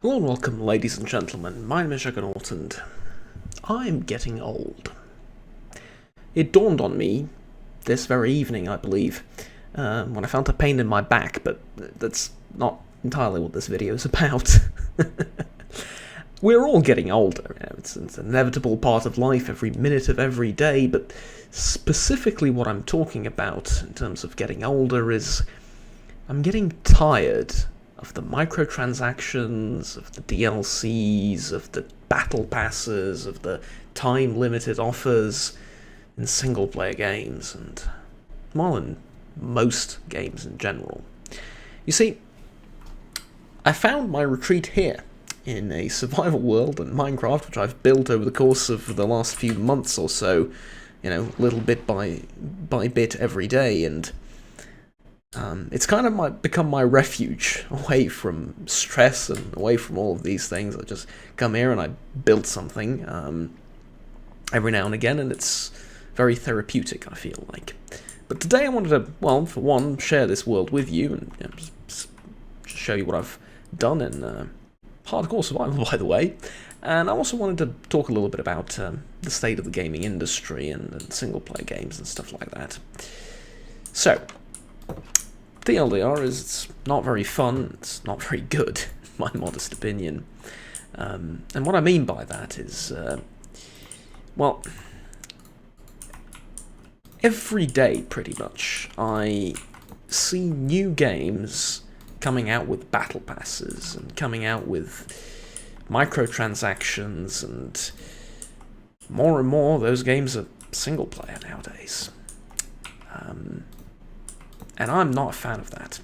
Hello and welcome, ladies and gentlemen. My name is Juggernaut, and I'm getting old. It dawned on me this very evening, I believe, when I felt a pain in my back, but that's not entirely what this video is about. We're all getting older. It's an inevitable part of life, every minute of every day, but specifically what I'm talking about in terms of getting older is I'm getting tired of the microtransactions, of the DLCs, of the battle passes, of the time-limited offers in single-player games, and, well, in most games in general. You see, I found my retreat here, in a survival world in Minecraft, which I've built over the course of the last few months or so, little bit by bit every day, and it's kind of become my refuge away from stress and away from all of these things. I just come here and I build something every now and again, and it's very therapeutic, I feel like. But today I wanted to, well, for one, share this world with you and just show you what I've done in hardcore survival, by the way. And I also wanted to talk a little bit about the state of the gaming industry and single-player games and stuff like that. So, TLDR is it's not very fun, it's not very good, in my modest opinion. And what I mean by that is, well, every day, pretty much, I see new games coming out with battle passes and coming out with microtransactions, and more those games are single player nowadays. And I'm not a fan of that.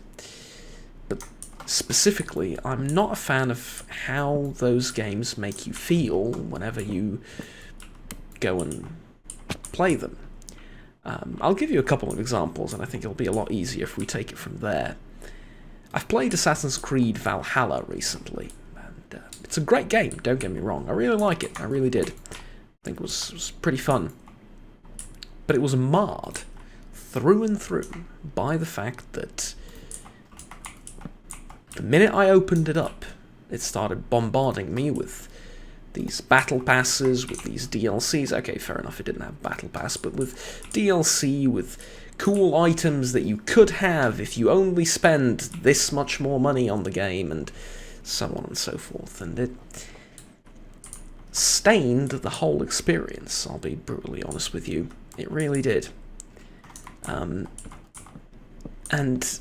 But specifically, I'm not a fan of how those games make you feel whenever you go and play them. I'll give you a couple of examples, and I think it'll be a lot easier if we take it from there. I've played Assassin's Creed Valhalla recently, and it's a great game, don't get me wrong. I really like it, I really did. I think it was pretty fun. But it was marred through and through by the fact that the minute I opened it up, it started bombarding me with these battle passes, with these DLCs. Okay, fair enough, it didn't have battle pass, but with DLC, with cool items that you could have if you only spend this much more money on the game, and so on and so forth. And it stained the whole experience, I'll be brutally honest with you. It really did. And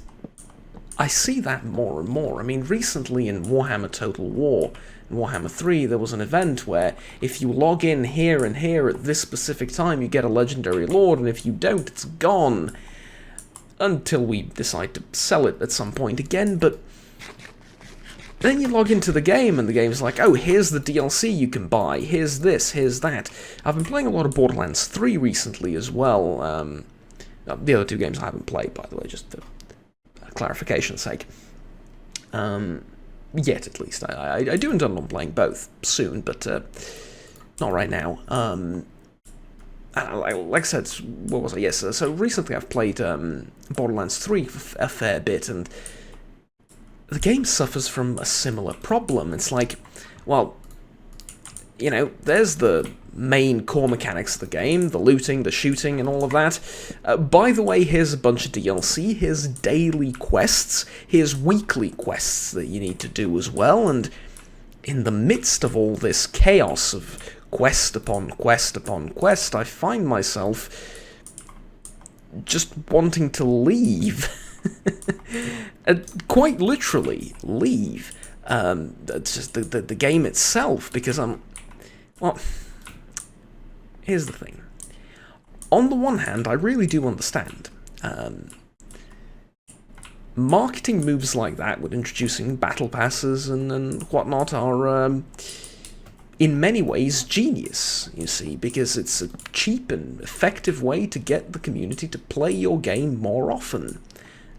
I see that more and more. I mean, recently in Warhammer Total War, in Warhammer 3, there was an event where if you log in here and here at this specific time, you get a legendary lord, and if you don't, it's gone. Until we decide to sell it at some point again, but then you log into the game, and the game's like, oh, here's the DLC you can buy, here's this, here's that. I've been playing a lot of Borderlands 3 recently as well. The other two games I haven't played, by the way, just for clarification's sake. Yet, at least. I do intend on playing both soon, but not right now. Like I said, what was I? Yes, so recently I've played Borderlands 3 a fair bit, and the game suffers from a similar problem. It's like, well, there's the main core mechanics of the game, the looting, the shooting, and all of that. By the way, here's a bunch of DLC, here's daily quests, here's weekly quests that you need to do as well, and in the midst of all this chaos of quest upon quest upon quest, I find myself just wanting to leave. Quite literally, leave. Just the game itself, because well, here's the thing. On the one hand, I really do understand. Marketing moves like that, with introducing battle passes and whatnot, are in many ways genius, you see, because it's a cheap and effective way to get the community to play your game more often.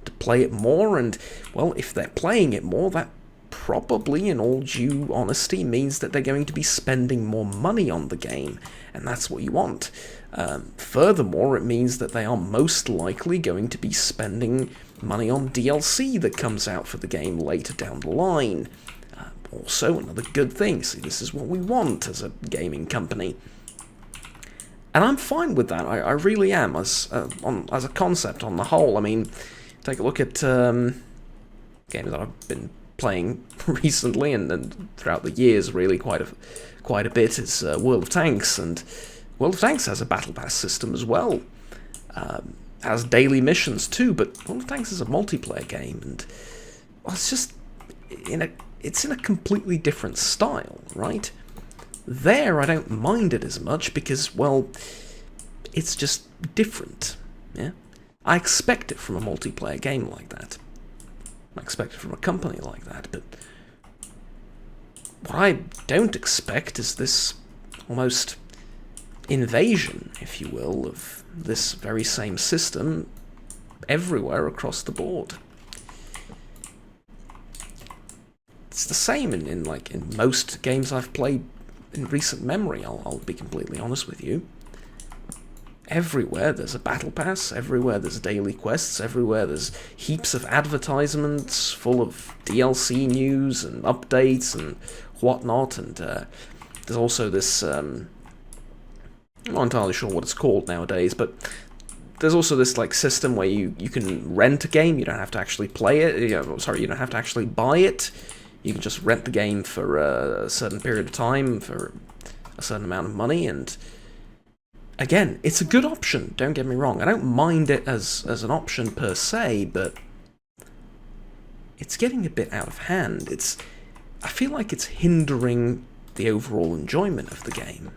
To play it more, and, well, if they're playing it more, that probably, in all due honesty, means that they're going to be spending more money on the game, and that's what you want. Furthermore, it means that they are most likely going to be spending money on DLC that comes out for the game later down the line. also another good thing. See, this is what we want as a gaming company. And I'm fine with that, I really am, as a concept on the whole. I mean, take a look at games that I've been playing recently and throughout the years, really quite a bit, is World of Tanks, and World of Tanks has a Battle Pass system as well. Has daily missions too, but World of Tanks is a multiplayer game, and well, it's just it's in a completely different style, right? There, I don't mind it as much because, well, it's just different, yeah? I expect it from a multiplayer game like that. I expect it from a company like that, but what I don't expect is this almost invasion, if you will, of this very same system everywhere across the board. It's the same in most games I've played in recent memory, I'll be completely honest with you. Everywhere there's a battle pass, everywhere there's daily quests, everywhere there's heaps of advertisements full of DLC news and updates and whatnot, and there's also this, I'm not entirely sure what it's called nowadays, but there's also this like system where you can rent a game, you don't have to actually play it, you don't have to actually buy it. You can just rent the game for a certain period of time for a certain amount of money, and again, it's a good option, don't get me wrong. I don't mind it as an option per se, but it's getting a bit out of hand. I feel like it's hindering the overall enjoyment of the game.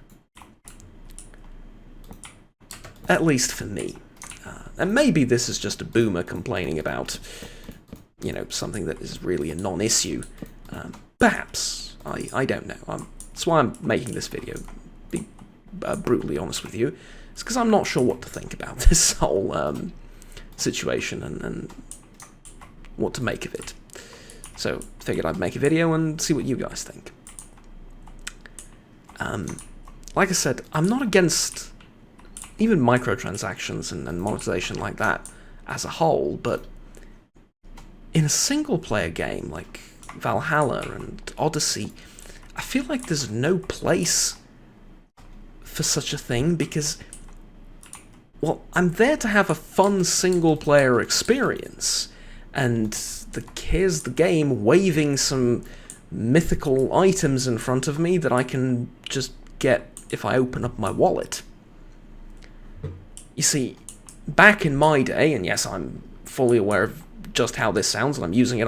At least for me. And maybe this is just a boomer complaining about, something that is really a non-issue. Perhaps. I don't know. That's why I'm making this video, to be brutally honest with you. It's because I'm not sure what to think about this whole situation and what to make of it. So, figured I'd make a video and see what you guys think. Like I said, I'm not against even microtransactions and monetization like that as a whole, but in a single-player game like Valhalla and Odyssey, I feel like there's no place for such a thing because, well, I'm there to have a fun single-player experience, and here's the game waving some mythical items in front of me that I can just get if I open up my wallet. You see, back in my day, and yes, I'm fully aware of just how this sounds, and I'm using it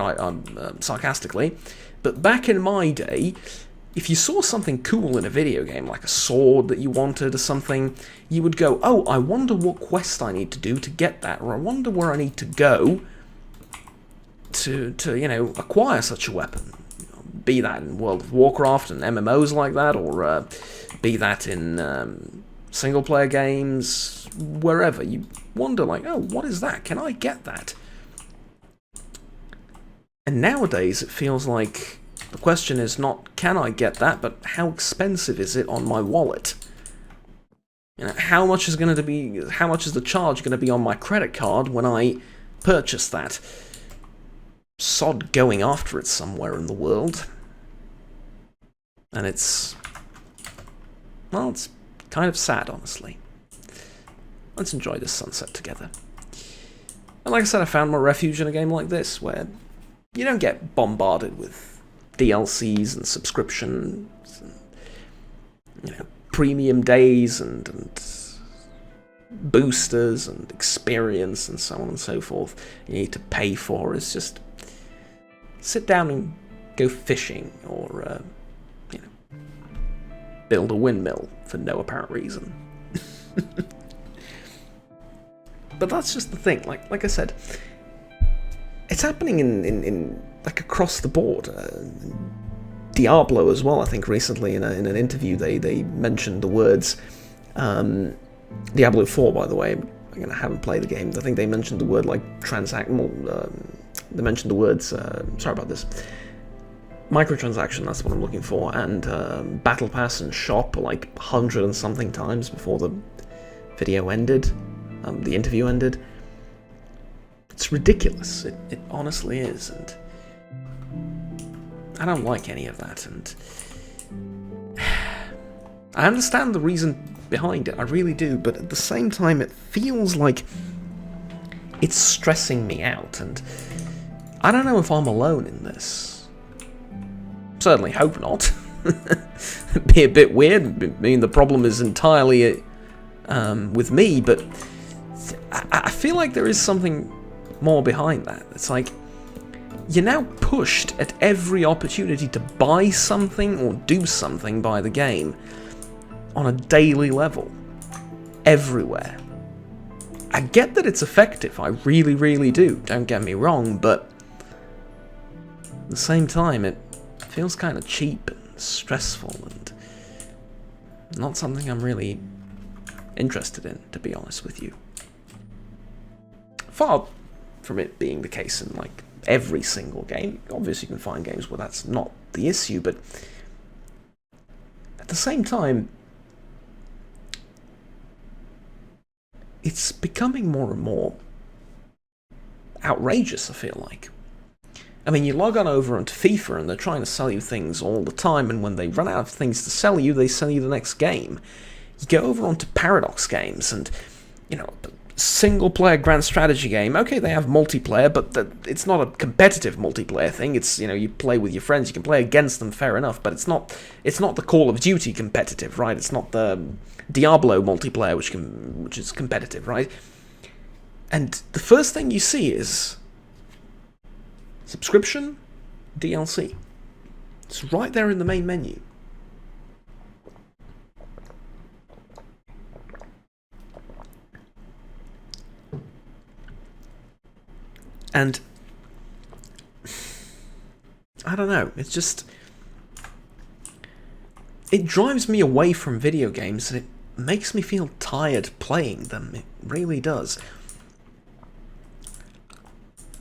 sarcastically, but back in my day, if you saw something cool in a video game, like a sword that you wanted or something, you would go, oh, I wonder what quest I need to do to get that, or I wonder where I need to go to acquire such a weapon. Be that in World of Warcraft and MMOs like that, or be that in single-player games, wherever. You wonder, like, oh, what is that? Can I get that? And nowadays, it feels like the question is not, can I get that, but how expensive is it on my wallet? How much is the charge going to be on my credit card when I purchase that? Sod going after it somewhere in the world. And it's kind of sad, honestly. Let's enjoy this sunset together. And like I said, I found my refuge in a game like this, where you don't get bombarded with DLCs and subscriptions, and, premium days and boosters and experience and so on and so forth. You need to pay for. It's just sit down and go fishing, or build a windmill for no apparent reason. But that's just the thing. Like I said, it's happening in like across the board. Diablo as well. I think recently in an interview they mentioned the words. Diablo 4, by the way. Again, I haven't played the game. I think they mentioned the word like they mentioned the words. Sorry about this. Microtransaction, that's what I'm looking for, and Battle Pass and Shop like 100 and something times before the video ended, the interview ended. It's ridiculous, it honestly is, and I don't like any of that, and I understand the reason behind it, I really do, but at the same time it feels like it's stressing me out, and I don't know if I'm alone in this. Certainly hope not. It'd be a bit weird. I mean, the problem is entirely with me, but I feel like there is something more behind that. It's like, you're now pushed at every opportunity to buy something or do something by the game on a daily level. Everywhere. I get that it's effective, I really, really do, don't get me wrong, but at the same time it feels kind of cheap and stressful and not something I'm really interested in, to be honest with you. Far from it being the case in like every single game. Obviously you can find games where that's not the issue, but at the same time it's becoming more and more outrageous, I feel like. I mean, you log on over onto FIFA and they're trying to sell you things all the time, and when they run out of things to sell you, they sell you the next game. You go over onto Paradox games and, you know, single-player grand strategy game, okay, they have multiplayer, but it's not a competitive multiplayer thing. It's, you know, you play with your friends, you can play against them, fair enough, but it's not the Call of Duty competitive, right? It's not the Diablo multiplayer, which is competitive, right? And the first thing you see is subscription, DLC. It's right there in the main menu. And I don't know, it's just, it drives me away from video games and it makes me feel tired playing them. It really does.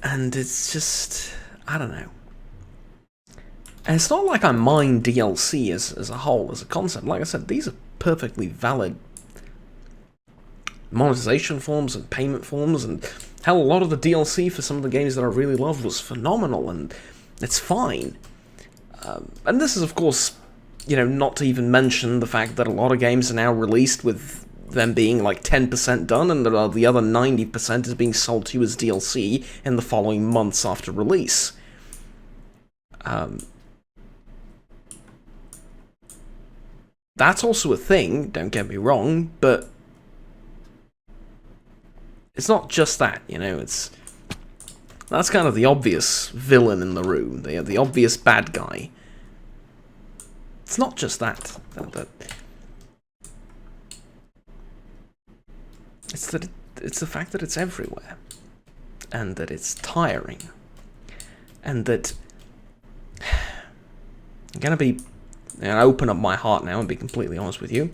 And it's just, I don't know. And it's not like I mind DLC as a whole, as a concept. Like I said, these are perfectly valid monetization forms and payment forms, and hell, a lot of the DLC for some of the games that I really loved was phenomenal, and it's fine. And this is, of course, you know, not to even mention the fact that a lot of games are now released with them being like 10% done, and the other 90% is being sold to you as DLC in the following months after release. That's also a thing, don't get me wrong, but it's not just that, you know, that's kind of the obvious villain in the room, the obvious bad guy. It's not just that. It's the fact that it's everywhere, and that it's tiring, and that I'm gonna open up my heart now and be completely honest with you.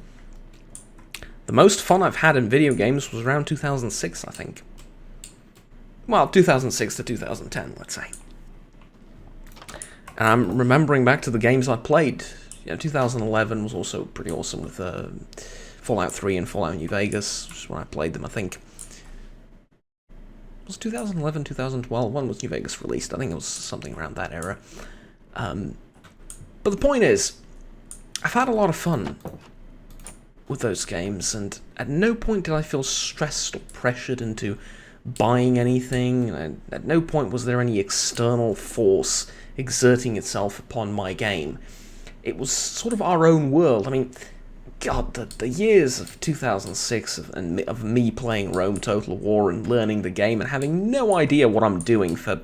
The most fun I've had in video games was around 2006, I think. Well, 2006 to 2010, let's say. And I'm remembering back to the games I played. You know, 2011 was also pretty awesome with Fallout 3 and Fallout New Vegas, which is when I played them, I think. It was 2011, 2012, when was New Vegas released? I think it was something around that era. But the point is, I've had a lot of fun with those games, and at no point did I feel stressed or pressured into buying anything, and at no point was there any external force exerting itself upon my game. It was sort of our own world. I mean, God, the years of 2006 of me playing Rome Total War and learning the game and having no idea what I'm doing for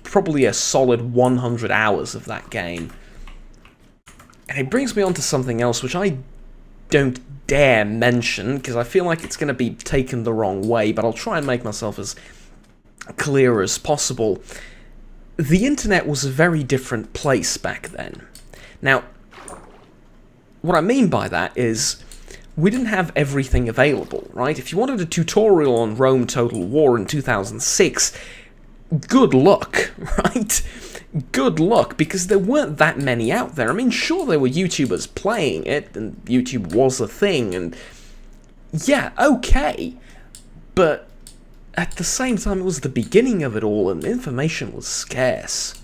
probably a solid 100 hours of that game. And it brings me on to something else which I don't dare mention, because I feel like it's going to be taken the wrong way, but I'll try and make myself as clear as possible. The internet was a very different place back then. Now, what I mean by that is, we didn't have everything available, right? If you wanted a tutorial on Rome Total War in 2006, good luck, right? Good luck, because there weren't that many out there. I mean, sure, there were YouTubers playing it, and YouTube was a thing, and yeah, okay, but at the same time, it was the beginning of it all, and information was scarce.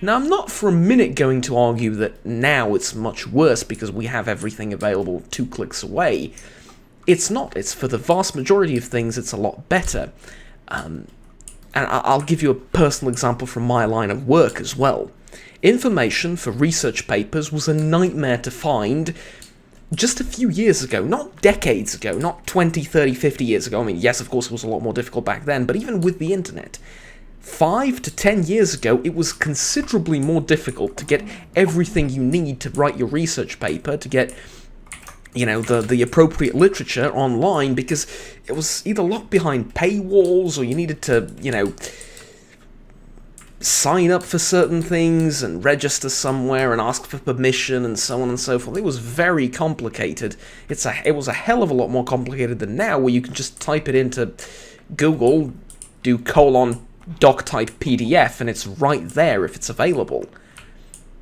Now, I'm not for a minute going to argue that now it's much worse because we have everything available 2 clicks away. It's not. It's for the vast majority of things, it's a lot better. And I'll give you a personal example from my line of work as well. Information for research papers was a nightmare to find just a few years ago, not decades ago, not 20, 30, 50 years ago. I mean, yes, of course, it was a lot more difficult back then, but even with the internet, 5 to 10 years ago, it was considerably more difficult to get everything you need to write your research paper, to get, you know, the appropriate literature online, because it was either locked behind paywalls, or you needed to, you know, sign up for certain things and register somewhere and ask for permission and so on and so forth. It was very complicated. It was a hell of a lot more complicated than now, where you can just type it into Google, do doc type PDF, and it's right there if it's available.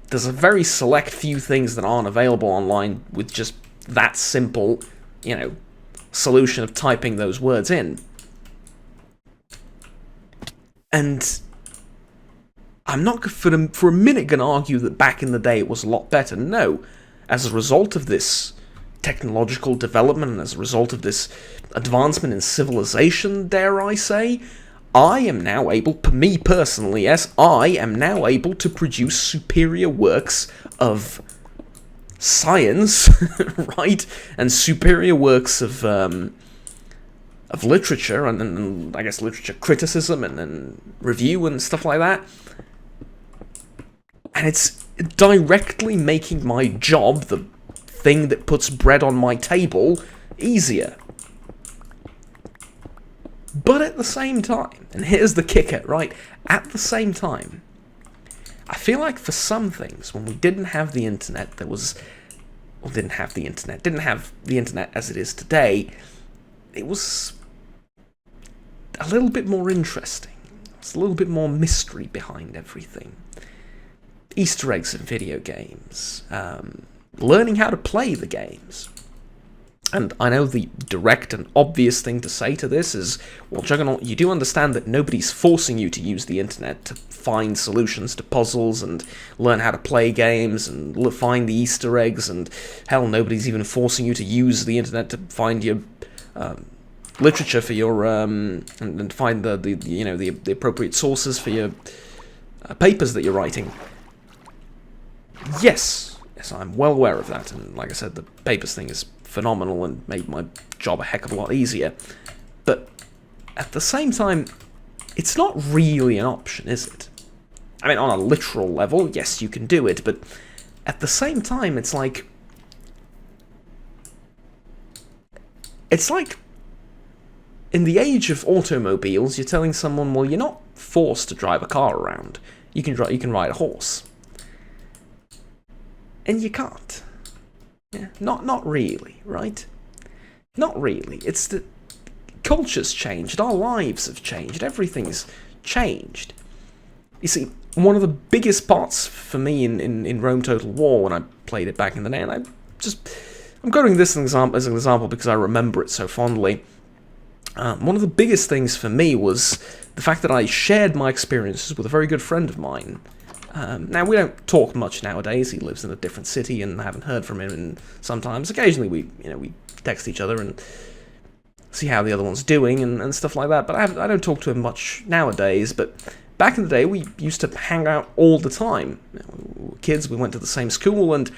There's a very select few things that aren't available online with just that simple, you know, solution of typing those words in. And I'm not for a minute going to argue that back in the day it was a lot better. No. As a result of this technological development, and as a result of this advancement in civilization, dare I say, I am now able, me personally, yes, I am now able to produce superior works of science, right, and superior works of literature, and I guess literature criticism and review and stuff like that. And it's directly making my job, the thing that puts bread on my table, easier. But at the same time, and here's the kicker, right? At the same time, I feel like for some things, when we didn't have the internet, didn't have the internet as it is today, it was a little bit more interesting. There's a little bit more mystery behind everything. Easter eggs in video games, learning how to play the games. And I know the direct and obvious thing to say to this is, well, Juggernaut, you do understand that nobody's forcing you to use the internet to find solutions to puzzles and learn how to play games and find the Easter eggs, and hell, nobody's even forcing you to use the internet to find your literature for your and find the appropriate sources for your papers that you're writing. Yes, I'm well aware of that, and like I said, the papers thing is phenomenal and made my job a heck of a lot easier. But at the same time, it's not really an option, is it? I mean, on a literal level, yes, you can do it, but at the same time, it's like in the age of automobiles, you're telling someone, well, you're not forced to drive a car around. You can ride a horse. And you can't. Yeah, not really, right? Not really. It's that culture's changed, our lives have changed, everything's changed. You see, one of the biggest parts for me in Rome Total War when I played it back in the day, and I'm quoting this as an example because I remember it so fondly. One of the biggest things for me was the fact that I shared my experiences with a very good friend of mine. Now, we don't talk much nowadays. He lives in a different city, and I haven't heard from him in sometimes. Occasionally, we text each other and see how the other one's doing and stuff like that. But I don't talk to him much nowadays. But back in the day, we used to hang out all the time. We were kids, we went to the same school, and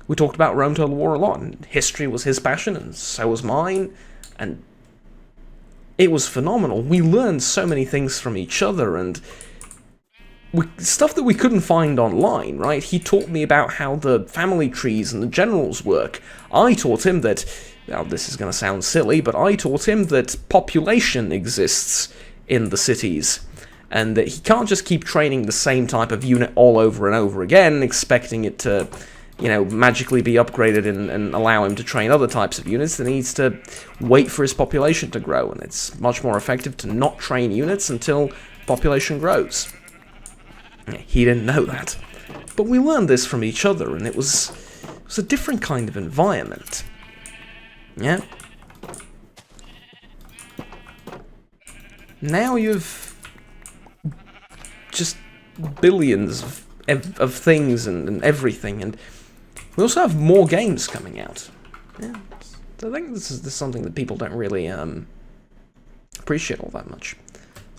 we talked about Rome Total War a lot. And history was his passion, and so was mine. And it was phenomenal. We learned so many things from each other, and stuff that we couldn't find online, right? He taught me about how the family trees and the generals work. I taught him that, now this is going to sound silly, but I taught him that population exists in the cities, and that he can't just keep training the same type of unit all over and over again, expecting it to, magically be upgraded and allow him to train other types of units. That he needs to wait for his population to grow, and it's much more effective to not train units until population grows. He didn't know that. But we learned this from each other, and it was a different kind of environment. Yeah? Now you've just billions of things and everything, and we also have more games coming out. Yeah, so I think this is something that people don't really appreciate all that much.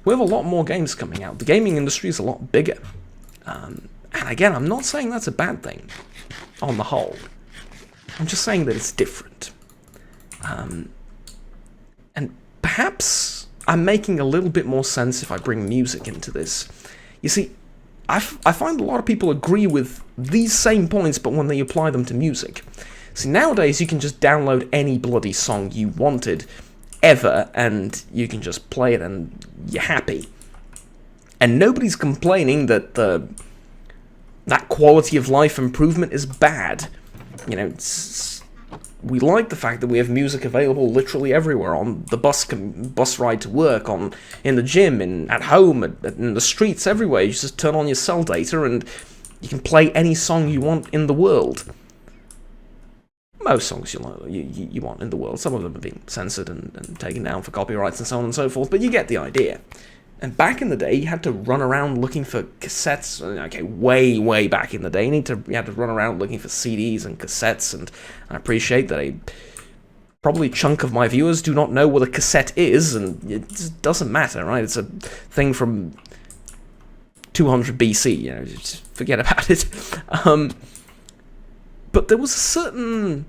We have a lot more games coming out. The gaming industry is a lot bigger. And again, I'm not saying that's a bad thing, on the whole. I'm just saying that it's different. And perhaps I'm making a little bit more sense if I bring music into this. You see, I find a lot of people agree with these same points, but when they apply them to music. See, nowadays you can just download any bloody song you wanted, ever, and you can just play it and you're happy. And nobody's complaining that that quality of life improvement is bad. You know, we like the fact that we have music available literally everywhere, on the bus ride to work, in the gym, at home, in the streets, everywhere. You just turn on your cell data and you can play any song you want in the world. Most songs you want in the world. Some of them have been censored and taken down for copyrights and so on and so forth, but you get the idea. And back in the day, you had to run around looking for cassettes. Okay, way back in the day, you had to run around looking for CDs and cassettes, and I appreciate that probably a chunk of my viewers do not know what a cassette is, and it just doesn't matter, right? It's a thing from 200 BC, you know, just forget about it. But there was a certain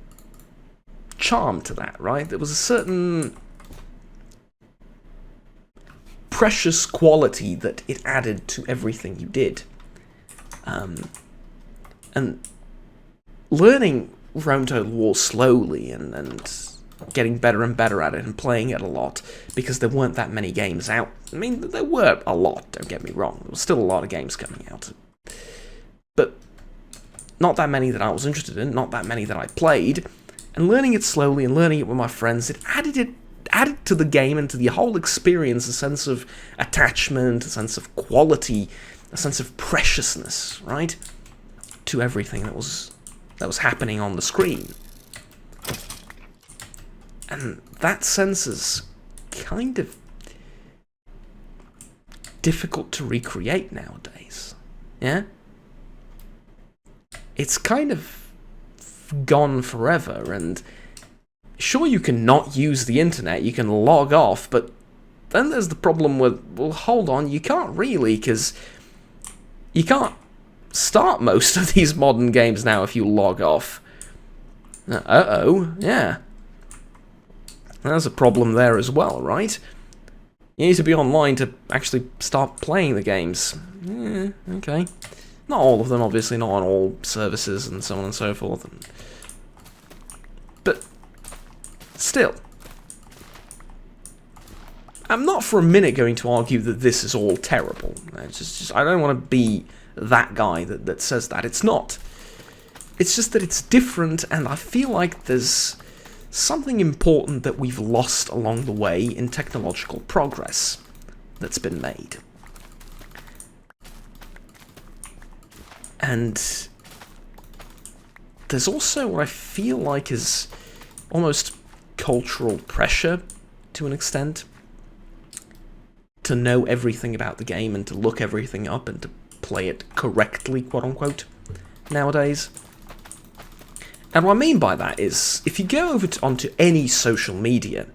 charm to that, right? There was a certain precious quality that it added to everything you did. And learning Rome Total War slowly and getting better and better at it and playing it a lot, because there weren't that many games out. I mean, there were a lot, don't get me wrong. There was still a lot of games coming out. But not that many that I was interested in, not that many that I played. And learning it slowly and learning it with my friends, it added to the game and to the whole experience a sense of attachment, a sense of quality, a sense of preciousness, right? To everything that was happening on the screen. And that sense is kind of difficult to recreate nowadays. Yeah? It's kind of gone forever, and sure, you can not use the internet, you can log off, but then there's the problem with, well, hold on, you can't really, because you can't start most of these modern games now if you log off. Yeah. There's a problem there as well, right? You need to be online to actually start playing the games. Yeah, okay. Not all of them, obviously, not on all services and so on and so forth. But still, I'm not for a minute going to argue that this is all terrible. It's just I don't want to be that guy that says that. It's not. It's just that it's different, and I feel like there's something important that we've lost along the way in technological progress that's been made. And there's also what I feel like is almost cultural pressure, to an extent, to know everything about the game and to look everything up and to play it correctly, quote-unquote, nowadays. And what I mean by that is, if you go over onto any social media,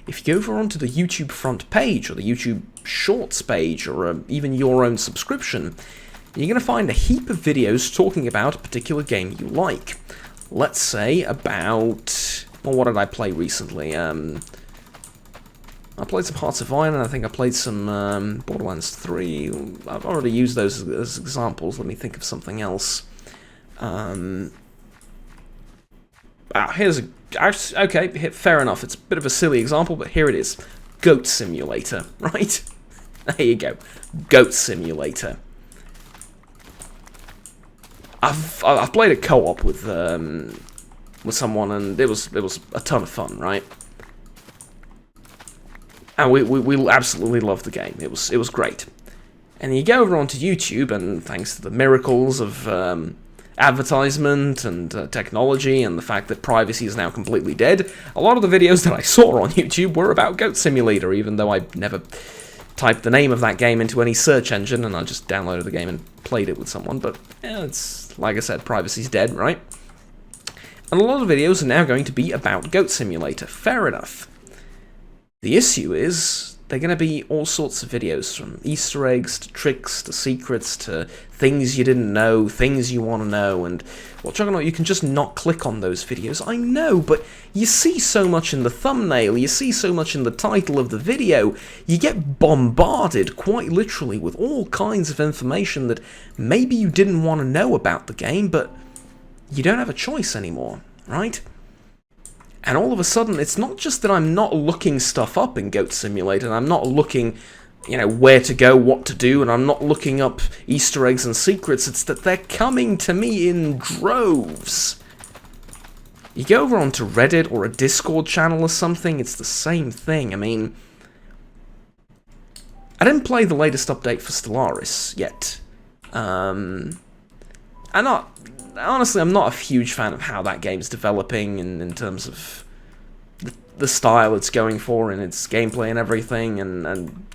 if you go over onto the YouTube front page, or the YouTube Shorts page, or even your own subscription, you're going to find a heap of videos talking about a particular game you like. Let's say about... well, what did I play recently? I played some Hearts of Iron, and I think I played some Borderlands 3. I've already used those as examples. Let me think of something else. Here's a... okay, fair enough. It's a bit of a silly example, but here it is. Goat Simulator, right? There you go. Goat Simulator. I've played a co-op with someone, and it was a ton of fun, right? And we absolutely loved the game. It was great. And you go over onto YouTube, and thanks to the miracles of advertisement and technology and the fact that privacy is now completely dead, a lot of the videos that I saw on YouTube were about Goat Simulator, even though I never typed the name of that game into any search engine, and I just downloaded the game and played it with someone. But yeah, it's, like I said, privacy's dead, right? And a lot of videos are now going to be about Goat Simulator. Fair enough. The issue is, they're going to be all sorts of videos, from Easter eggs, to tricks, to secrets, to things you didn't know, things you want to know, and, well, Juggernaut, you can just not click on those videos. I know, but you see so much in the thumbnail, you see so much in the title of the video, you get bombarded, quite literally, with all kinds of information that maybe you didn't want to know about the game, but you don't have a choice anymore, right? And all of a sudden, it's not just that I'm not looking stuff up in Goat Simulator, and I'm not looking, you know, where to go, what to do, and I'm not looking up Easter eggs and secrets, it's that they're coming to me in droves. You go over onto Reddit or a Discord channel or something, it's the same thing. I mean, I didn't play the latest update for Stellaris yet. Honestly, I'm not a huge fan of how that game's developing in terms of the style it's going for and its gameplay and everything, and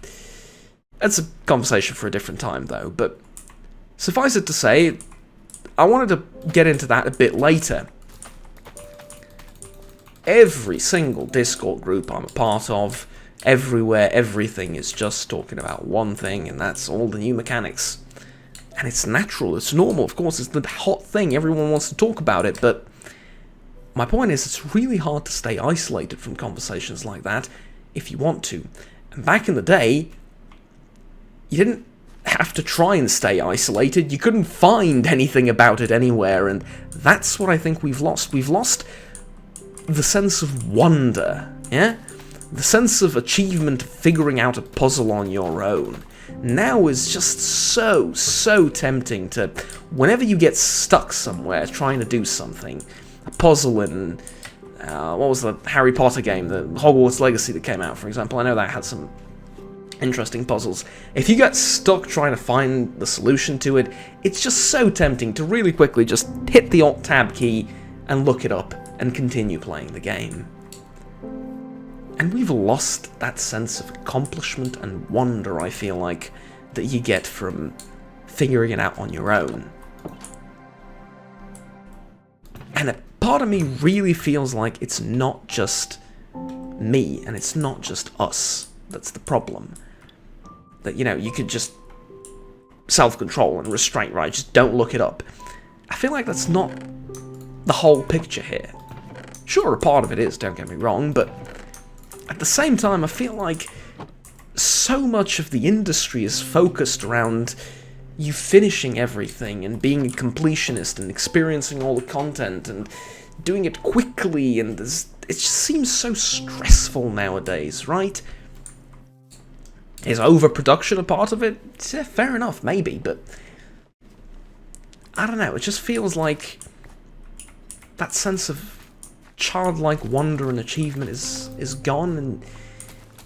that's a conversation for a different time, though. But suffice it to say, I wanted to get into that a bit later. Every single Discord group I'm a part of, everywhere, everything is just talking about one thing, and that's all the new mechanics. And it's natural, it's normal, of course, it's the hot thing, everyone wants to talk about it, but my point is, it's really hard to stay isolated from conversations like that if you want to. And back in the day, you didn't have to try and stay isolated, you couldn't find anything about it anywhere, and that's what I think we've lost. We've lost the sense of wonder, yeah? The sense of achievement, figuring out a puzzle on your own. Now is just so tempting to, whenever you get stuck somewhere trying to do something, a puzzle in, what was the Harry Potter game, the Hogwarts Legacy that came out, for example, I know that had some interesting puzzles. If you get stuck trying to find the solution to it, it's just so tempting to really quickly just hit the Alt-Tab key and look it up and continue playing the game. And we've lost that sense of accomplishment and wonder, I feel like, that you get from figuring it out on your own. And a part of me really feels like it's not just me, and it's not just us that's the problem. That, you know, you could just self-control and restraint, right? Just don't look it up. I feel like that's not the whole picture here. Sure, a part of it is, don't get me wrong, but at the same time, I feel like so much of the industry is focused around you finishing everything and being a completionist and experiencing all the content and doing it quickly, and it just seems so stressful nowadays, right? Is overproduction a part of it? Yeah, fair enough, maybe, but I don't know, it just feels like that sense of childlike wonder and achievement is gone, and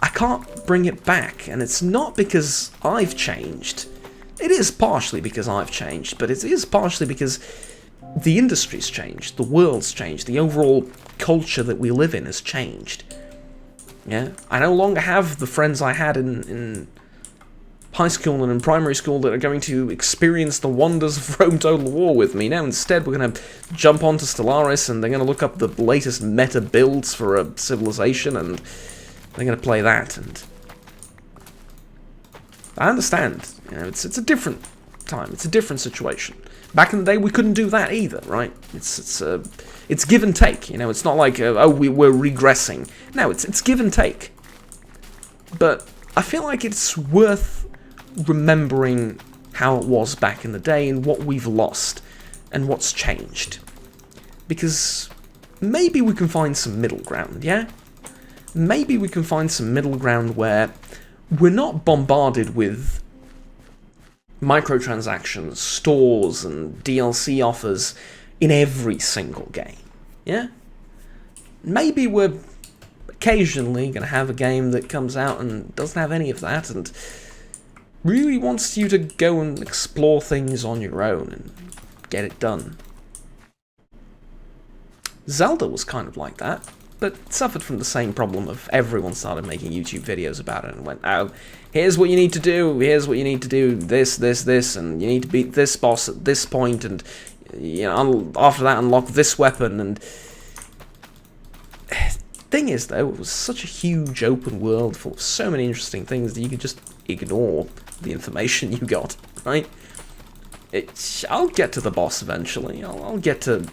I can't bring it back. And it's not because I've changed. It is partially because I've changed, but it is partially because the industry's changed, the world's changed, the overall culture that we live in has changed. Yeah, I no longer have the friends I had in high school and in primary school that are going to experience the wonders of Rome Total War with me. Now instead we're going to jump onto Stellaris and they're going to look up the latest meta builds for a civilization and they're going to play that. And I understand, you know, it's a different time, it's a different situation. Back in the day we couldn't do that either, right? It's give and take, you know, it's not like, we're regressing. No, it's give and take. But I feel like it's worth remembering how it was back in the day and what we've lost and what's changed. Because maybe we can find some middle ground, yeah? Maybe we can find some middle ground where we're not bombarded with microtransactions, stores, and DLC offers in every single game, yeah? Maybe we're occasionally going to have a game that comes out and doesn't have any of that and really wants you to go and explore things on your own and get it done. Zelda was kind of like that, but it suffered from the same problem of everyone started making YouTube videos about it and went, oh, here's what you need to do, here's what you need to do, this, and you need to beat this boss at this point, and you know, after that unlock this weapon, and thing is though, it was such a huge open world full of so many interesting things that you could just ignore the information you got, right? I'll get to the boss eventually, I'll get to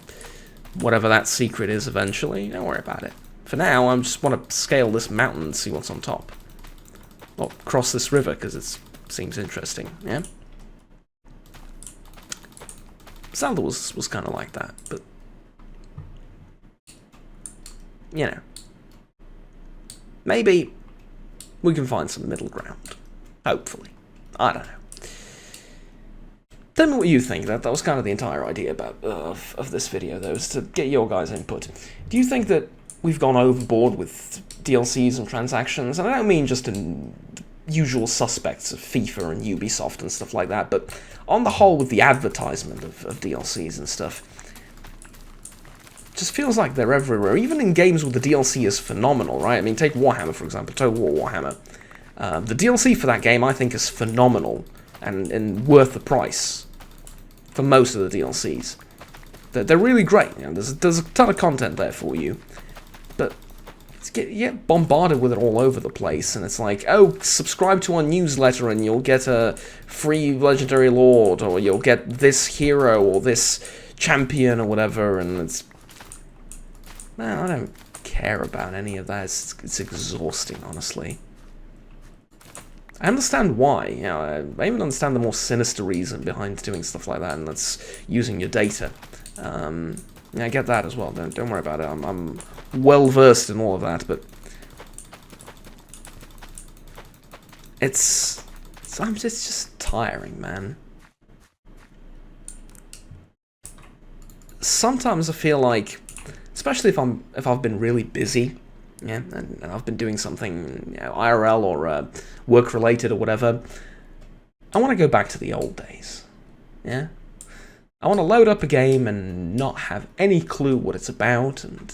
whatever that secret is eventually, don't worry about it. For now, I just want to scale this mountain and see what's on top. Or cross this river, because it seems interesting, yeah? Zelda was kind of like that, but you know, maybe we can find some middle ground. Hopefully. I don't know. Tell me what you think. That was kind of the entire idea of this video, though, is to get your guys' input. Do you think that we've gone overboard with DLCs and transactions? And I don't mean just in usual suspects of FIFA and Ubisoft and stuff like that, but on the whole with the advertisement of DLCs and stuff. Just feels like they're everywhere, even in games where the DLC is phenomenal, right? I mean, take Warhammer, for example, Total War Warhammer. The DLC for that game, I think, is phenomenal and worth the price for most of the DLCs. They're really great. You know, there's a ton of content there for you, but you get bombarded with it all over the place, and it's like, oh, subscribe to our newsletter and you'll get a free legendary lord, or you'll get this hero or this champion or whatever, and it's... Man, I don't care about any of that. It's exhausting, honestly. I understand why. You know, I even understand the more sinister reason behind doing stuff like that, and that's using your data. Yeah, I get that as well. Don't worry about it. I'm well versed in all of that, but it's just tiring, man. Sometimes I feel like, especially if I've been really busy, yeah, and I've been doing something, you know, IRL or work related or whatever, I want to go back to the old days. Yeah, I want to load up a game and not have any clue what it's about, and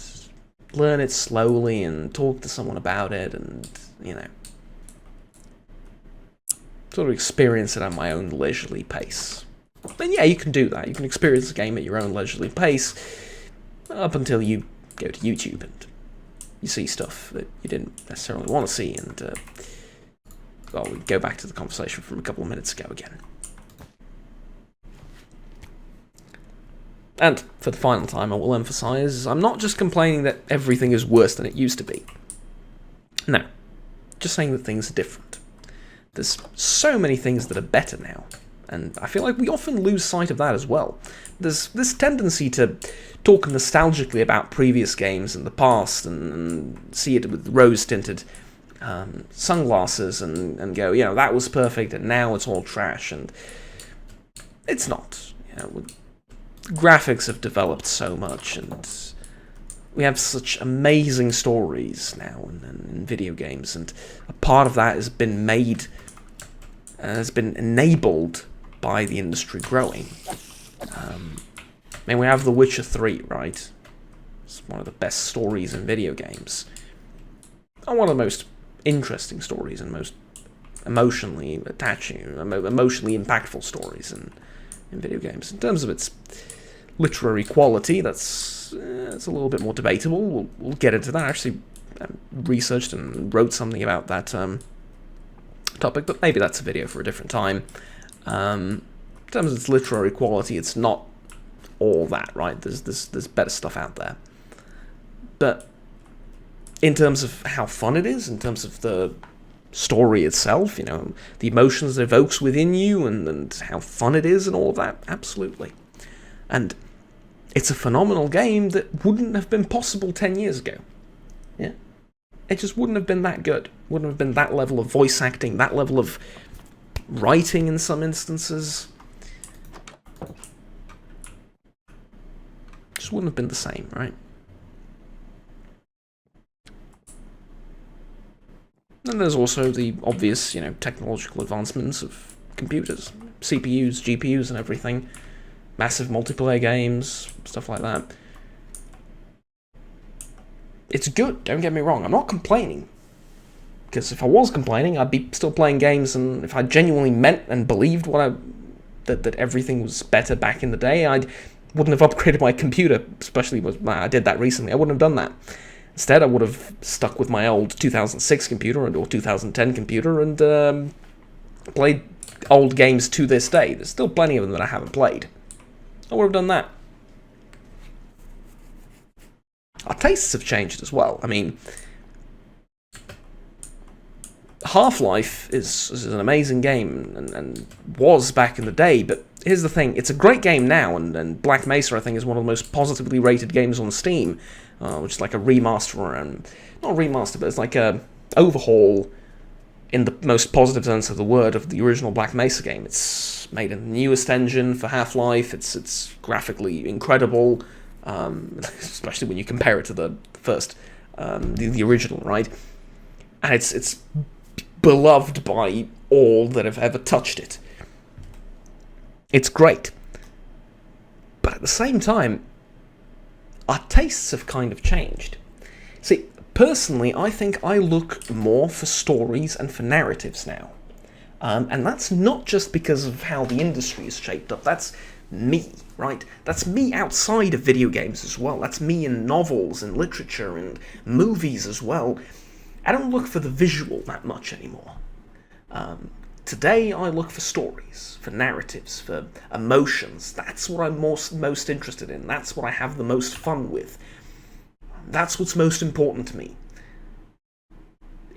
learn it slowly and talk to someone about it, and you know, sort of experience it at my own leisurely pace. And yeah, you can do that. You can experience the game at your own leisurely pace up until you go to YouTube and you see stuff that you didn't necessarily want to see, and well, we go back to the conversation from a couple of minutes ago again. And for the final time, I will emphasize, I'm not just complaining that everything is worse than it used to be. No, just saying that things are different. There's so many things that are better now, and I feel like we often lose sight of that as well. There's this tendency to talk nostalgically about previous games in the past and see it with rose-tinted sunglasses and go, you know, that was perfect and now it's all trash, and it's not. You know, graphics have developed so much, and we have such amazing stories now in video games, and a part of that has been made, has been enabled by the industry growing. I mean, we have The Witcher 3, right? It's one of the best stories in video games. And one of the most interesting stories and most emotionally attaching, emotionally impactful stories in video games. In terms of its literary quality, it's a little bit more debatable. We'll get into that. I actually researched and wrote something about that topic, but maybe that's a video for a different time. In terms of its literary quality, it's not all that, right? There's better stuff out there. But in terms of how fun it is, in terms of the story itself, you know, the emotions it evokes within you, and how fun it is and all of that, absolutely. And it's a phenomenal game that wouldn't have been possible 10 years ago. Yeah? It just wouldn't have been that good. Wouldn't have been that level of voice acting, that level of writing in some instances. Just wouldn't have been the same, right? And there's also the obvious, you know, technological advancements of computers, CPUs, GPUs and everything. Massive multiplayer games, stuff like that. It's good, don't get me wrong, I'm not complaining. Because if I was complaining, I'd be still playing games, and if I genuinely meant and believed that everything was better back in the day, I wouldn't have upgraded my computer, especially when I did that recently. I wouldn't have done that. Instead, I would have stuck with my old 2006 computer or 2010 computer and played old games to this day. There's still plenty of them that I haven't played. I would have done that. Our tastes have changed as well. I mean, Half-Life is an amazing game and was back in the day, but here's the thing, it's a great game now, and Black Mesa, I think, is one of the most positively rated games on Steam, which is like a remaster, and not a remaster, but it's like a overhaul in the most positive sense of the word of the original Black Mesa game. It's made in the newest engine for Half-Life, it's graphically incredible, especially when you compare it to the first, the original, right? And it's beloved by all that have ever touched it. It's great. But at the same time, our tastes have kind of changed. See, personally, I think I look more for stories and for narratives now. And that's not just because of how the industry is shaped up. That's me, right? That's me outside of video games as well. That's me in novels and literature and movies as well. I don't look for the visual that much anymore. Today I look for stories, for narratives, for emotions. That's what I'm most interested in. That's what I have the most fun with. That's what's most important to me.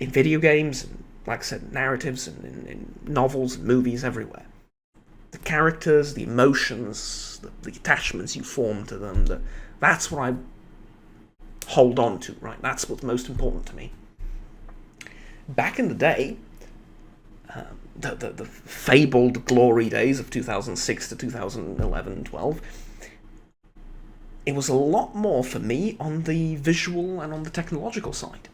In video games, and, like I said, narratives, and in novels, and movies, everywhere. The characters, the emotions, the attachments you form to them, that's what I hold on to, right? That's what's most important to me. Back in the day, the fabled glory days of 2006 to 2011, 12, it was a lot more for me on the visual and on the technological side.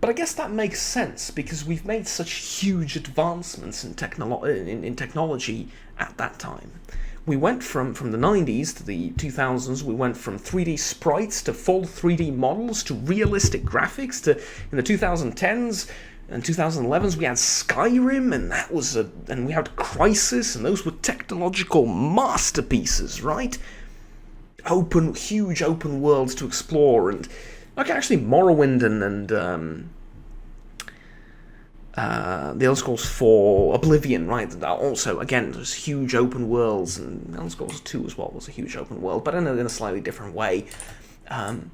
But I guess that makes sense, because we've made such huge advancements in technology at that time. We went from the 90s to the 2000s, we went from 3D sprites to full 3D models to realistic graphics to, in the 2010s and 2011s, we had Skyrim, and we had Crysis, and those were technological masterpieces, right? Huge open worlds to explore, and like actually Morrowind and the Elder Scrolls 4, Oblivion, right? Also, again, there's huge open worlds, and Elder Scrolls 2 as well was a huge open world, but in a slightly different way. And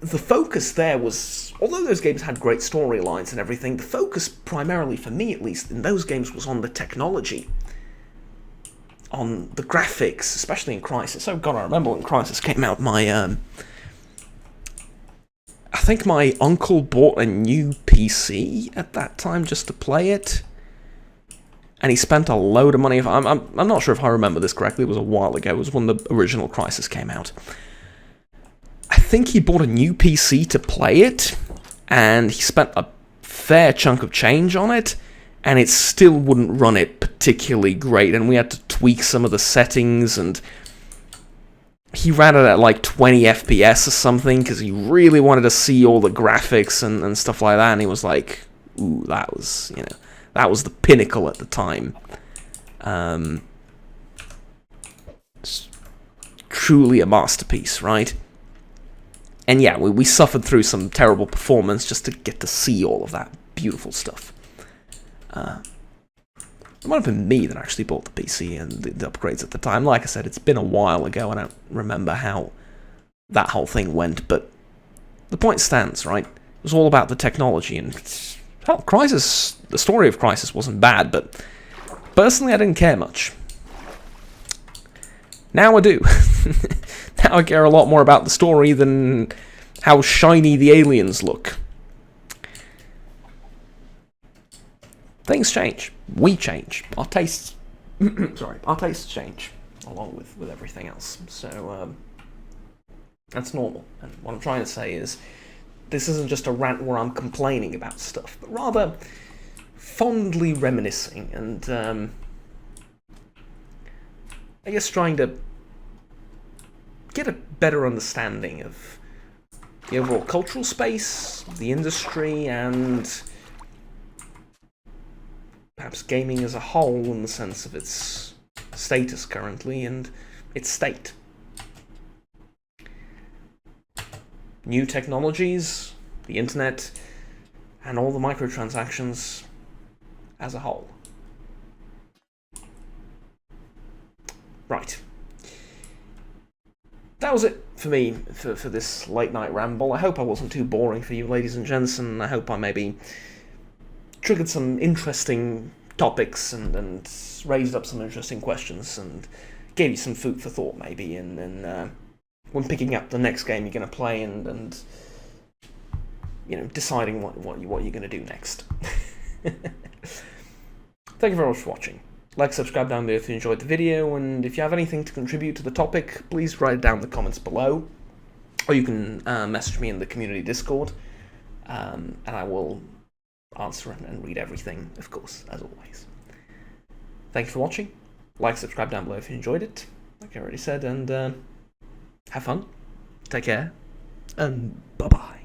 the focus there was, although those games had great storylines and everything, the focus, primarily for me at least, in those games was on the technology. On the graphics, especially in Crysis. Oh god, I remember when Crysis came out, I think my uncle bought a new PC at that time just to play it, and he spent a load of money. I'm not sure if I remember this correctly. It was a while ago. It was when the original Crysis came out. I think he bought a new PC to play it, and he spent a fair chunk of change on it, and it still wouldn't run it particularly great, and we had to tweak some of the settings, and he ran it at like 20 FPS or something, because he really wanted to see all the graphics and stuff like that, and he was like, ooh, that was the pinnacle at the time. It's truly a masterpiece, right? And yeah, we suffered through some terrible performance just to get to see all of that beautiful stuff. It might have been me that actually bought the PC and the upgrades at the time. Like I said, it's been a while ago, and I don't remember how that whole thing went, but the point stands, right? It was all about the technology, and hell, Crysis, the story of Crysis wasn't bad, but personally I didn't care much. Now I do. Now I care a lot more about the story than how shiny the aliens look. Things change. We change. Our tastes... our tastes change, along with everything else. So, that's normal. And what I'm trying to say is, this isn't just a rant where I'm complaining about stuff, but rather fondly reminiscing and, I guess trying to get a better understanding of the overall cultural space, the industry, and perhaps gaming as a whole in the sense of its status currently and its state. New technologies, the internet, and all the microtransactions as a whole. Right. That was it for me for this late night ramble. I hope I wasn't too boring for you, ladies and gents, and I hope I maybe triggered some interesting topics and raised up some interesting questions and gave you some food for thought maybe and when picking up the next game you're going to play and you know, deciding what you're going to do next. Thank you very much for watching. Like, subscribe down there if you enjoyed the video, and if you have anything to contribute to the topic, please write it down in the comments below, or you can message me in the community Discord, and I will answer and read everything, of course, as always. Thank you for watching. Like, subscribe down below if you enjoyed it, like I already said, and have fun, take care, and bye-bye.